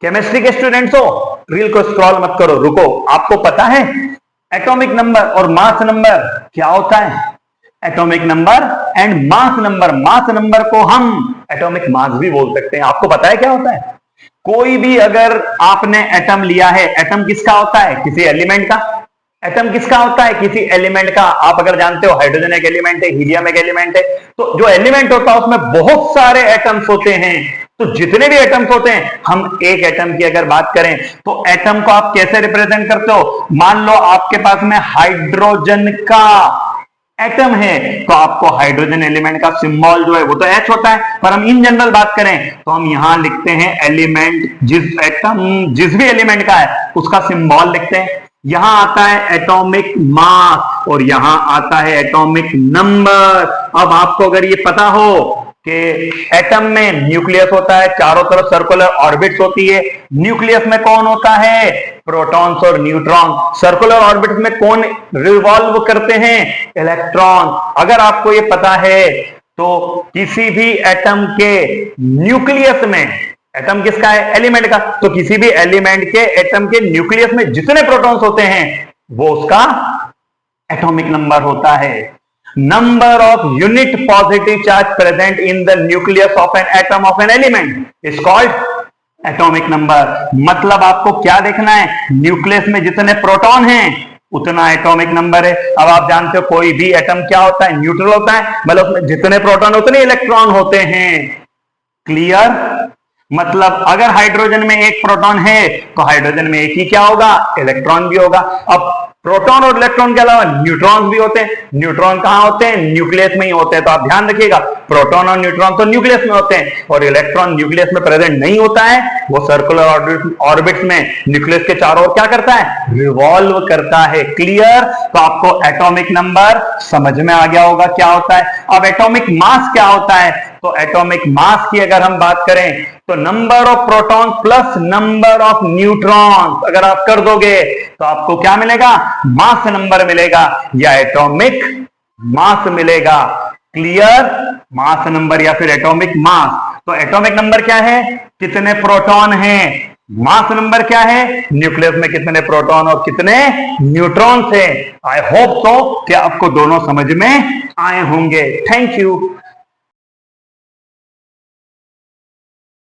Chemistry के students हो, reel को स्क्रॉल मत करो, रुको। आपको पता है एटॉमिक नंबर और मास नंबर क्या होता है? Atomic number and mass number, mass number को हम एटॉमिक मास भी बोल सकते हैं। आपको पता है क्या होता है? कोई भी अगर आपने एटम लिया है, एटम किसका होता है? किसी एलिमेंट का। एटम किसका होता है? किसी एलिमेंट का। आप अगर जानते हो हाइड्रोजन एक एलिमेंट है, हीलियम एक एलिमेंट है, तो जो एलिमेंट होता है उसमें बहुत सारे एटम्स होते हैं। तो जितने भी एटम्स होते हैं, हम एक एटम की अगर बात करें तो एटम को आप कैसे रिप्रेजेंट करते हो? मान लो आपके पास में हाइड्रोजन का एटम है, तो आपको हाइड्रोजन एलिमेंट का सिंबल जो है वो तो H होता है, पर हम इन जनरल बात करें तो हम यहां लिखते हैं एलिमेंट, जिस एटम जिस भी एलिमेंट का है उसका सिंबल लिखते हैं। यहां आता है एटॉमिक मास और यहां आता है एटॉमिक नंबर। अब आपको अगर ये पता हो कि एटम में न्यूक्लियस होता है, चारों तरफ सर्कुलर ऑर्बिट्स होती है, न्यूक्लियस में कौन होता है? प्रोटॉन्स और न्यूट्रॉन। सर्कुलर ऑर्बिट्स में कौन रिवॉल्व करते हैं? इलेक्ट्रॉन। अगर आपको ये पता है तो किसी भी एटम के न्यूक्लियस में, एटम किसका है? एलिमेंट का, तो किसी भी एलिमेंट के एटम के न्यूक्लियस में जितने प्रोटॉन्स होते हैं वो उसका एटॉमिक नंबर होता है। Number of unit positive charge present in the nucleus of an atom of an element is called atomic number। मतलब आपको क्या देखना है? न्यूक्लियस में जितने प्रोटॉन हैं उतना एटॉमिक नंबर है। अब आप जानते हो कोई भी एटम क्या होता है? न्यूट्रल होता है, मतलब उसमें जितने प्रोटॉन उतने इलेक्ट्रॉन होते हैं। क्लियर? मतलब अगर हाइड्रोजन में एक प्रोटॉन है तो हाइड्रोजन में एक ही क्या होगा? इलेक्ट्रॉन भी होगा। अब प्रोटॉन और इलेक्ट्रॉन के अलावा न्यूट्रॉन भी होते हैं। न्यूट्रॉन कहां होते हैं? न्यूक्लियस में ही होते हैं। तो आप ध्यान रखिएगा, प्रोटॉन और न्यूट्रॉन तो न्यूक्लियस में होते हैं और इलेक्ट्रॉन न्यूक्लियस में प्रेजेंट नहीं होता है, वो सर्कुलर ऑर्बिट्स में न्यूक्लियस के चारों ओर क्या करता है? रिवॉल्व करता है। क्लियर? तो आपको एटॉमिक नंबर समझ में आ गया होगा क्या होता है। अब एटॉमिक मास क्या होता है? तो एटॉमिक मास की अगर हम बात करें तो number of proton plus number of neutron अगर आप कर दोगे तो आपको क्या मिलेगा? मास नंबर मिलेगा या एटॉमिक मास मिलेगा। क्लियर? मास नंबर या फिर एटॉमिक मास। तो एटॉमिक नंबर क्या है? कितने प्रोटॉन हैं। मास नंबर क्या है? न्यूक्लियस में कितने प्रोटॉन और कितने न्यूट्रॉन हैं। आई होप सो कि आपको दोनों समझ में आए होंगे। Thank you.